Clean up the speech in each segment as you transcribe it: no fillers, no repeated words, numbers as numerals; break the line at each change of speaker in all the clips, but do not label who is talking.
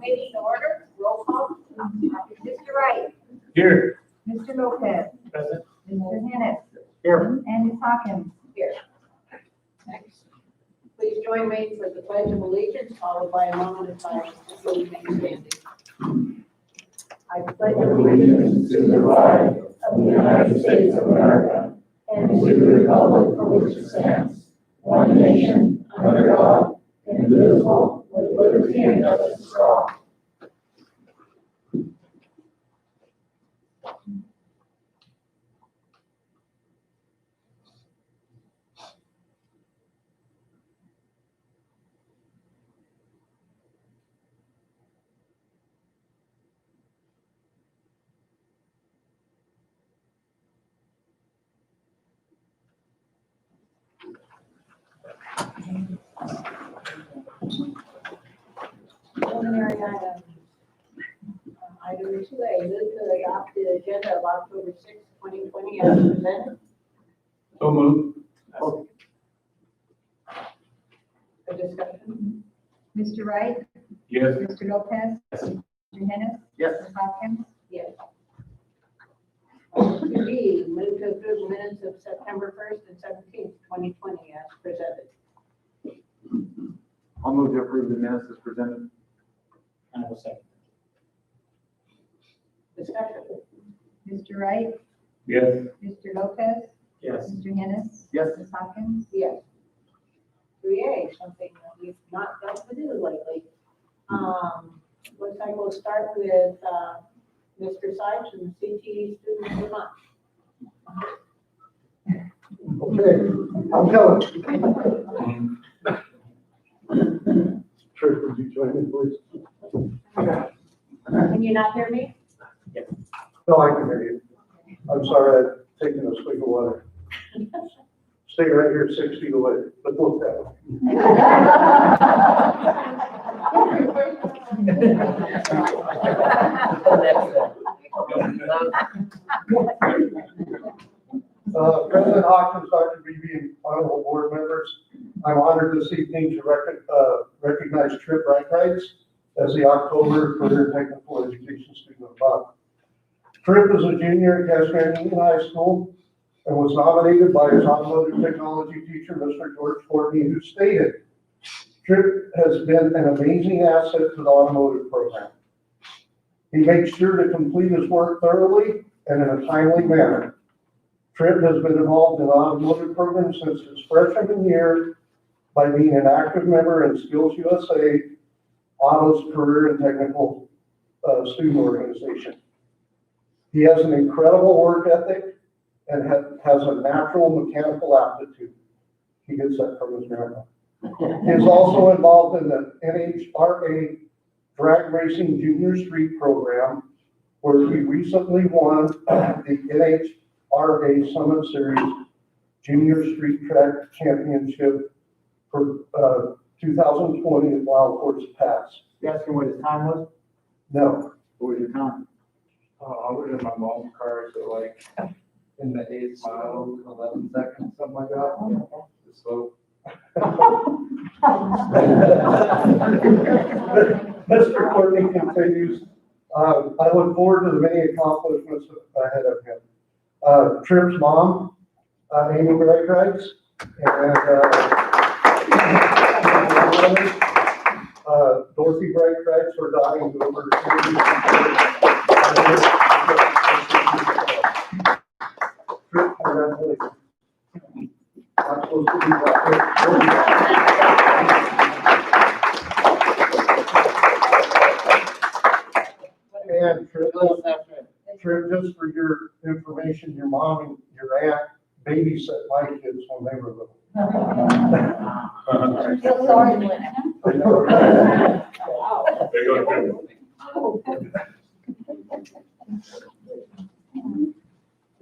Meeting order, roll call. Mr. Wright.
Here.
Mr. Lopez.
Present.
Mr. Hennis.
Here.
And Ms. Hawkins.
Here. Next. Please join me for the Pledge of Allegiance, followed by a moment of silence before we make standing. I pledge allegiance
to the flag of the United States of America and to the republic for which it stands, one nation, under God, indivisible, with liberty and justice for all.
preliminary item. Item 2A, move to adopt the agenda of October 6, 2020 as presented.
So moved.
A discussion?
Mr. Wright.
Yes.
Mr. Lopez. Mr. Hennis.
Yes.
Ms. Hawkins.
Yes. 2B, move to approve minutes of September 1st and 17th, 2020 as presented.
I'll move to approve the minutes as presented.
I will second.
Discussion?
Mr. Wright.
Yes.
Mr. Lopez.
Yes.
Mr. Hennis.
Yes.
Ms. Hawkins.
Yes. 3A, something that we've not done to do lately. Looks like we'll start with Mr. Sipes and the CTE student of the month.
I'm coming. Trish, would you join me, please?
Can you not hear me?
No, I can hear you. I'm sorry, I've taken a swig of water. Stay right here 6 feet away, but look that way. President Hawkins, Dr. Beebe, and honorable board members, I'm honored this evening to recognize Tripp Reichrights as the October Career Technical Education Student of the Month. Tripp is a junior at Castro Indian High School and was nominated by his automotive technology teacher, Mr. George Courtney, who stated, Tripp has been an amazing asset to the automotive program. He makes sure to complete his work thoroughly and in a timely manner. Tripp has been involved in the automotive program since his freshman year by being an active member in Skills USA, Auto's career and technical student organization. He has an incredible work ethic and has a natural mechanical aptitude. He gets that from his grandma. He is also involved in the NHRA drag racing junior street program, where he recently won the NHRA Summit Series Junior Street Track Championship for 2020 at Wild Horse Pass.
You asking what his time was?
No,
What was your time?
I was in my mom's car, so like
In the 8 miles, 11 seconds, something like that. So,
Mr. Courtney continues, I look forward to the many accomplishments ahead of him. Tripp's mom, Amy Reichrights, and Dorothy Reichrights are dying over. Tripp, congratulations. I'm supposed to be And Tripp, just for your information, your mom and your aunt babysat my kids when they were little.
Feel sorry, Lynn.
There you go.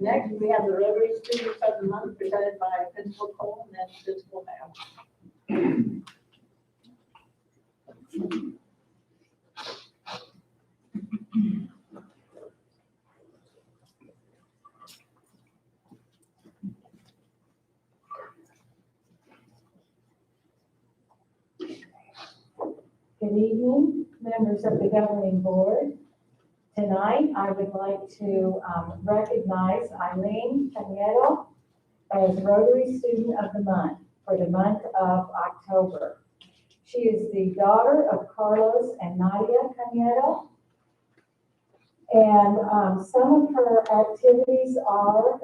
Next, we have the Rotary Students of the Month presented by Principal Cole and then Principal Hale.
Good evening, members of the governing board. Tonight, I would like to recognize Eileen Panetta as Rotary Student of the Month for the month of October. She is the daughter of Carlos and Nadia Panetta. And some of her activities are,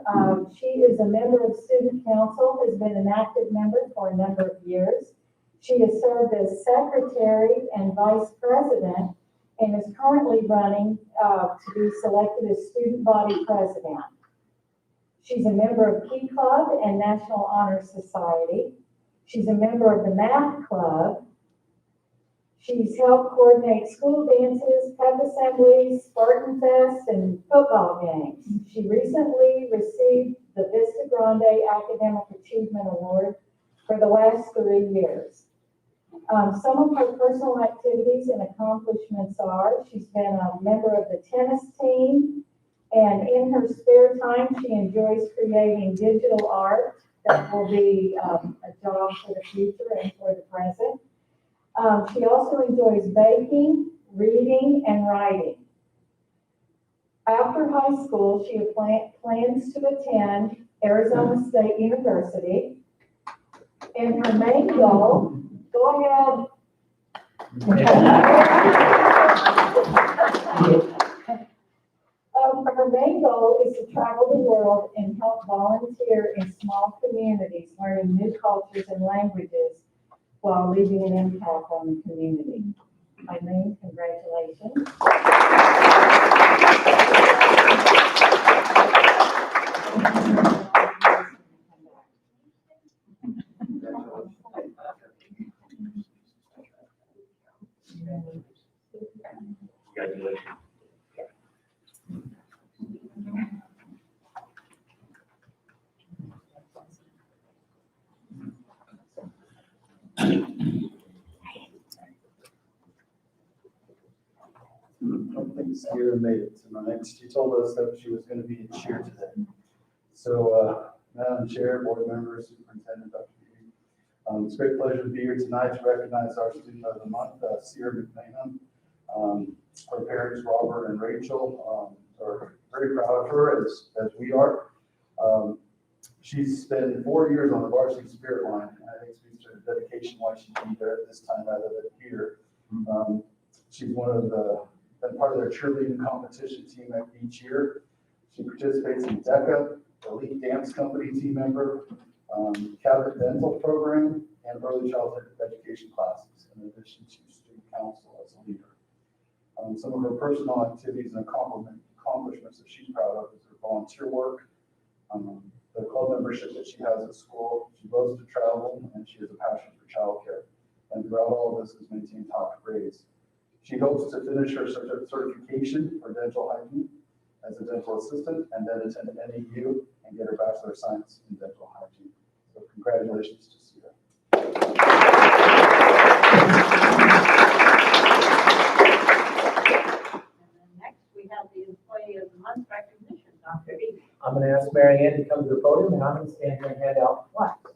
she is a member of Student Council, has been an active member for a number of years. She has served as secretary and vice president and is currently running to be selected as student body president. She's a member of Key Club and National Honor Society. She's a member of the Math Club. She's helped coordinate school dances, pep assemblies, Spartan Fest, and football games. She recently received the Vista Grande Academic Achievement Award for the last 3 years. Some of her personal activities and accomplishments are, she's been a member of the tennis team, and in her spare time, she enjoys creating digital art that will be a job for the future and for the present. She also enjoys baking, reading, and writing. After high school, she plans to attend Arizona State University, and her main goal, go ahead. Her main goal is to travel the world and help volunteer in small communities, learning new cultures and languages while leaving an impact on the community. Eileen, congratulations.
don't think Sierra made it tonight. She told us that she was going to be in cheer today. So, Madam Chair, board members, Superintendent, Dr. Beebe, it's a great pleasure to be here tonight to recognize our student of the month, Sierra McMahon. Her parents, Robert and Rachel, are very proud of her as we are. She's spent 4 years on the varsity spirit line, and I think speaks to her dedication why she'd be there at this time rather than here. She's been part of their cheerleading competition team each year. She participates in DECA, Elite Dance Company team member, Catholic Dental Program, and early childhood education classes, in addition to student council as a leader. Some of her personal activities and accomplishments that she's proud of is her volunteer work, the club membership that she has at school. She loves to travel, and she has a passion for childcare. And throughout all of this has maintained top grades. She hopes to finish her certification for dental hygiene as a dental assistant, and then attend NAU and get her Bachelor of Science in Dental Hygiene. So congratulations to Sierra.
Next, we have the Employee of the Month recognition, Dr. Beebe.
I'm going to ask Mary Ann to come to the podium, and I'm going to stand here and hand out plaques.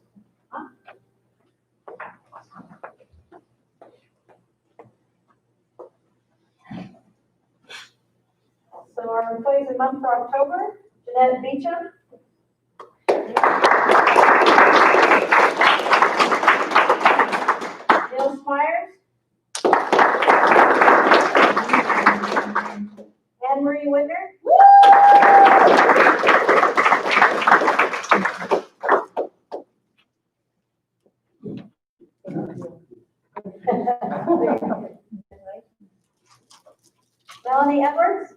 So our Employees of the Month for October, Jeanette Beecham. Neil Smyers. Anne Marie Winder. Melanie Edwards.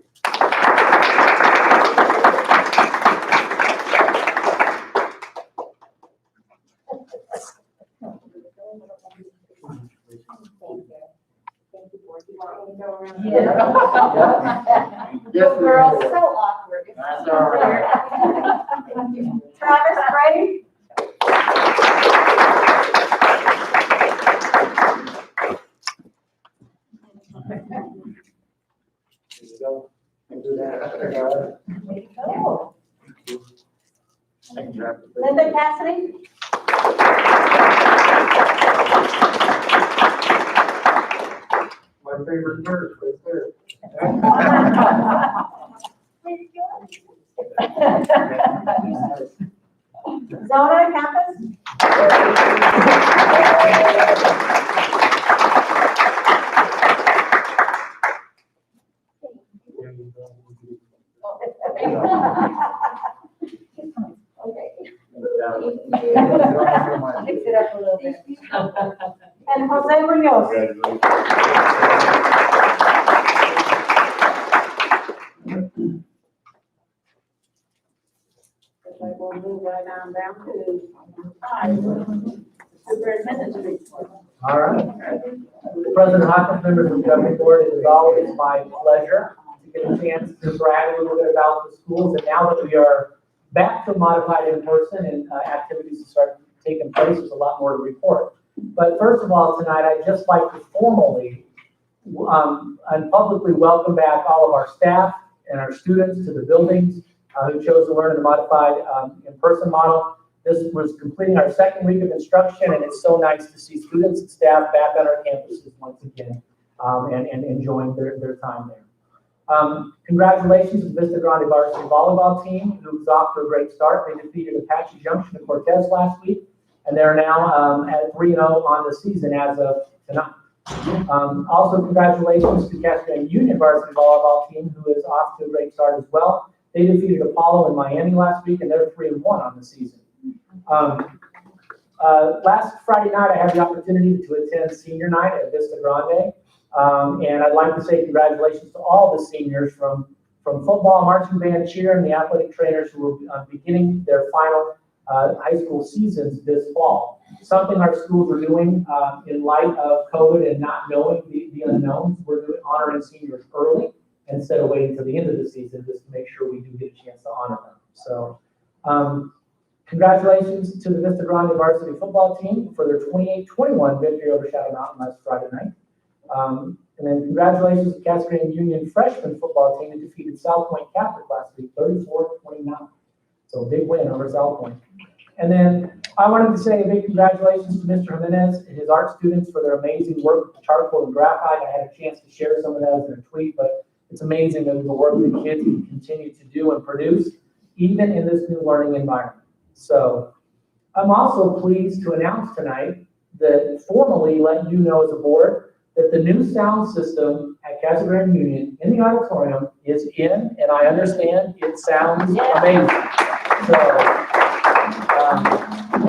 Little girl, so awkward.
That's all right.
Travis Gray.
Go. Do that.
Oh.
Thank you.
Linda Cassidy.
My favorite nurse right there.
Zona Campus. Mix it up a little bit. And Jose Munoz. Okay, we'll move right on down to superintendent's report.
All right. President Hawkins, members of the governing board, it is always my pleasure to get a chance to brag a little bit about the schools. And now that we are back to modified in person and activities start taking place, there's a lot more to report. But first of all, tonight, I'd just like to formally and publicly welcome back all of our staff and our students to the buildings who chose to learn in the modified in-person model. This was completing our second week of instruction, and it's so nice to see students and staff back on our campuses once again and enjoying their time there. Congratulations to Vista Grande varsity volleyball team, who's off to a great start. They defeated Apache Junction of Cortez last week, and they're now at 3-0 on the season as of tonight. Also, congratulations to Caspian Union varsity volleyball team, who is off to a great start as well. They defeated Apollo in Miami last week, and they're 3-1 on the season. Last Friday night, I had the opportunity to attend senior night at Vista Grande, and I'd like to say congratulations to all the seniors from football, marching band, cheer, and the athletic trainers who will be beginning their final high school seasons this fall. Something our schools are doing in light of COVID and not knowing the unknowns. We're honoring seniors early instead of waiting till the end of the season, just to make sure we do get a chance to honor them. So, congratulations to the Vista Grande varsity football team for their 28-21 victory over Shadow Mountain last Friday night. And then congratulations to Casa Grande Union freshman football team that defeated South Point Catholic last week, 34-29. So a big win over South Point. And then I wanted to say a big congratulations to Mr. Jimenez and his art students for their amazing work with the charcoal and graphite. I had a chance to share some of that in a tweet, but it's amazing that the work the kids can continue to do and produce, even in this new learning environment. So I'm also pleased to announce tonight that formally let you know as a board that the new sound system at Casa Grande Union in the auditorium is in, and I understand it sounds amazing. So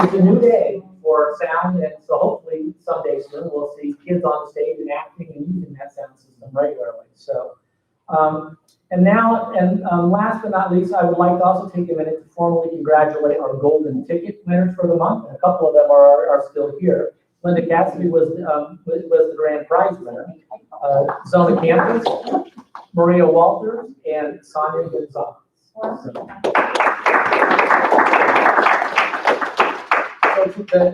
it's a new day for sound, and so hopefully someday soon we'll see kids on the stage and acting and using that sound system regularly. So, last but not least, I would like to also take a minute to formally congratulate our golden ticket winners for the month, and a couple of them are still here. Linda Cassidy was the grand prize winner. Zona Campus, Maria Walters, and Sonia Gonzalez. So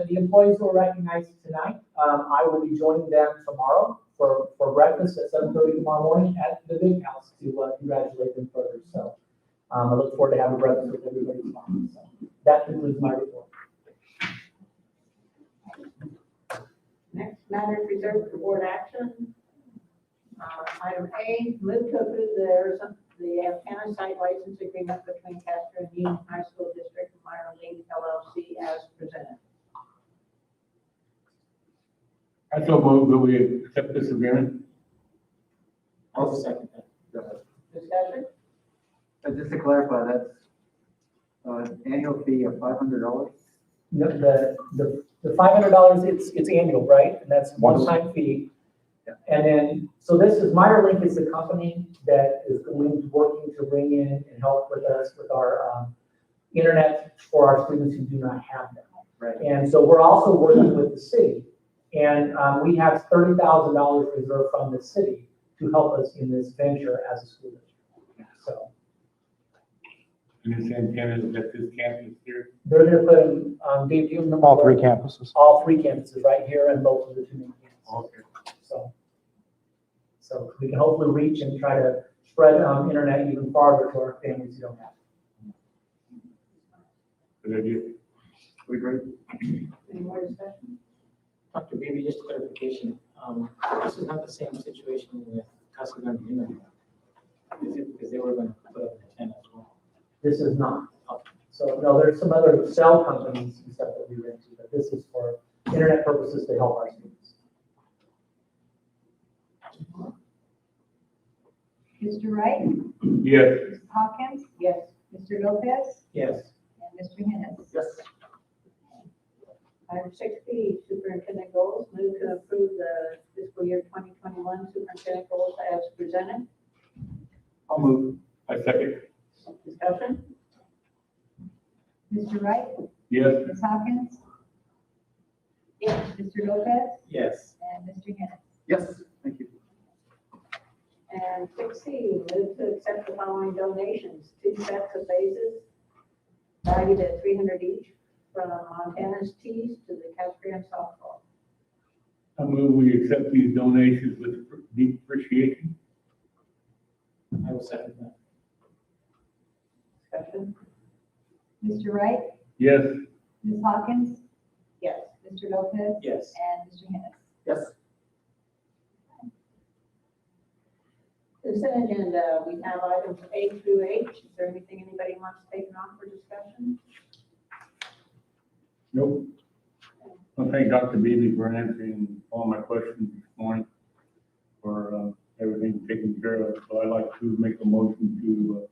the employees who are recognized tonight, I will be joining them tomorrow for breakfast at 7:30 tomorrow morning at the Big House to congratulate them further. So I look forward to having breakfast with everybody tomorrow. So that concludes my report.
Next matter is reserved for board action. Item A, move to approve the Antenna site license agreement between Casper and Union High School District and Myra Lee LLC as presented.
I so move that we accept this agreement.
I'll second that.
Discussion?
Just to clarify, that's annual fee of $500?
No, the $500, it's annual, right? And that's one-time fee. And then, so this is, MyerLink is the company that is working to bring in and help with us with our internet for our students who do not have that.
Right.
And so we're also working with the city. And we have $30,000 reserved from the city to help us in this venture as a school district. So.
And this antenna is at this campus here.
They're going to put in, Dave, do you remember?
All three campuses.
All three campuses, right here and both of the two main campuses.
Okay.
So we can hopefully reach and try to spread internet even farther to our families who don't have it.
Good idea.
We agree.
Any more discussion?
Dr. Beebe, just clarification, this is not the same situation with Casa Grande Union, is it? Because they were going to put up an antenna as well.
This is not. So no, there's some other cell companies and stuff that we rent to, but this is for internet purposes to help our students.
Mr. Wright?
Yes.
Mrs. Hawkins?
Yes.
Mr. Lopez?
Yes.
And Mr. Hennis?
Yes.
Item 6B, superintendent goals. Move to approve the fiscal year 2021 superintendent goals as presented.
I'll move.
I second.
Discussion?
Mr. Wright?
Yes.
Ms. Hawkins?
Yes.
Mr. Lopez?
Yes.
And Mr. Hennis?
Yes, thank you.
And 6C, move to accept the following donations. 2 sets of vases valued at $300 each from Montana's Tees to the Caspian softball.
I move we accept these donations with deep appreciation.
I will second that.
Discussion?
Mr. Wright?
Yes.
Ms. Hawkins?
Yes.
Mr. Lopez?
Yes.
And Mr. Hennis?
Yes.
Consent agenda, we have items A through H. Is there anything anybody wants taken on for discussion?
Nope. I thank Dr. Beebe for answering all my questions this morning, for everything taken care of. So I'd like to make a motion to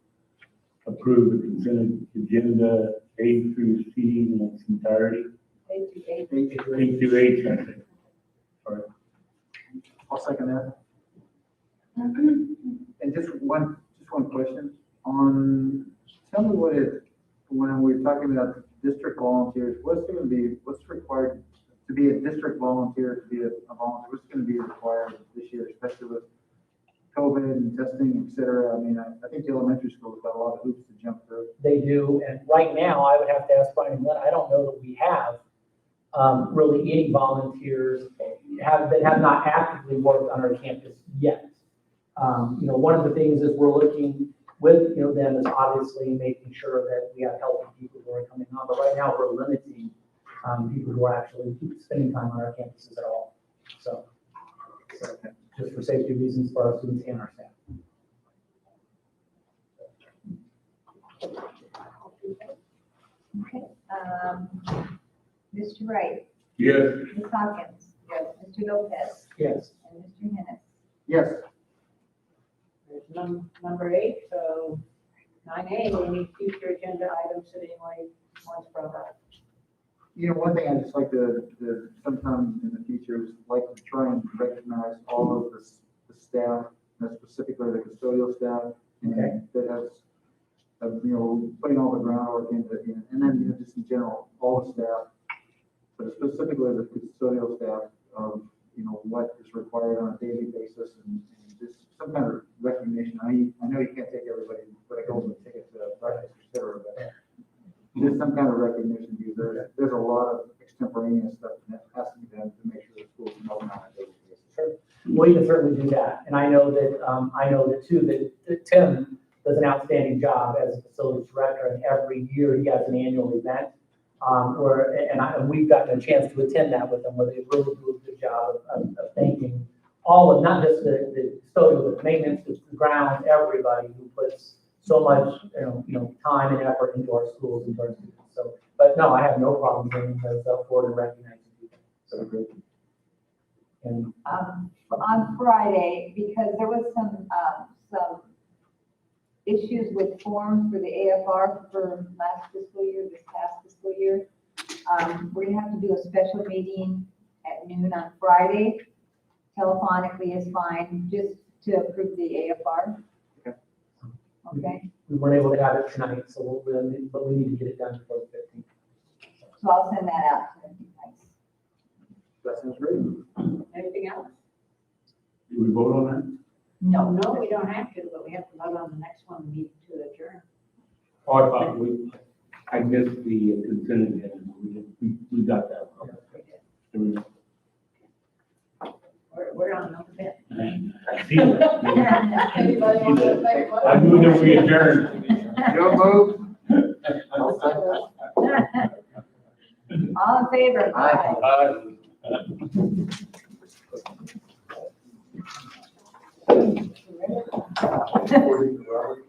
approve the consent agenda A through C in its entirety.
A through H.
A through H, I think. Sorry.
I'll second that. And just one question on, tell me when we're talking about district volunteers, what's required to be a district volunteer, to be a volunteer, what's going to be required this year, especially with COVID and testing, et cetera? I mean, I think the elementary school has got a lot of hoops to jump through.
They do, and right now I would have to ask Brian and Lynn, I don't know that we have really any volunteers that have not actively worked on our campus yet. One of the things is we're looking with, them is obviously making sure that we have healthy people who are coming on, but right now we're limiting, people who are actually spending time on our campuses at all. So just for safety reasons for our students and our staff.
Okay, Mr. Wright,
Yes.
Ms. Hawkins, Mr. Lopez,
Yes.
and Mr. Hennis.
Yes.
There's number 8, so 9A, any future agenda items that anyone wants brought up?
One thing I just like to sometime in the future is like to try and recognize all of the staff, specifically the custodial staff.
Okay.
That has, putting all the groundwork into it, and then, just in general, all the staff, but specifically the custodial staff of, what is required on a daily basis and just some kind of recognition. I know you can't take everybody, but I go and take it to breakfast, et cetera, but just some kind of recognition, because there's a lot of extemporaneous stuff that has to be done to make sure the schools know on a daily basis.
Sure. We can certainly do that. And I know that too, that Tim does an outstanding job as a facilities director, and every year he has an annual event. And we've gotten a chance to attend that with them, where they really do a good job of thanking all of, not just the custodial, the maintenance, the ground, everybody who puts so much, time and effort into our schools and our students. So, but no, I have no problem bringing those up forward and recognizing people. So great. And
On Friday, because there was some issues with forms for the AFR for last fiscal year, this past fiscal year, we're gonna have to do a special meeting at noon on Friday. Telephonically is fine, just to approve the AFR.
Okay.
Okay,
we weren't able to have it tonight, so but we need to get it done before the 15th.
so I'll send that out to you guys.
That sounds great.
Anything else?
Do we vote on that?
No,
No, we don't have to, but we have to vote on the next one, we need to adjourn.
Oh, I thought I missed the consent agenda. We got that. There we go.
We're on number 10.
I see that.
Anybody want to make a motion?
I knew that we adjourned.
Joe move.
all in favor?
Aye.
Aye.
According to Robert.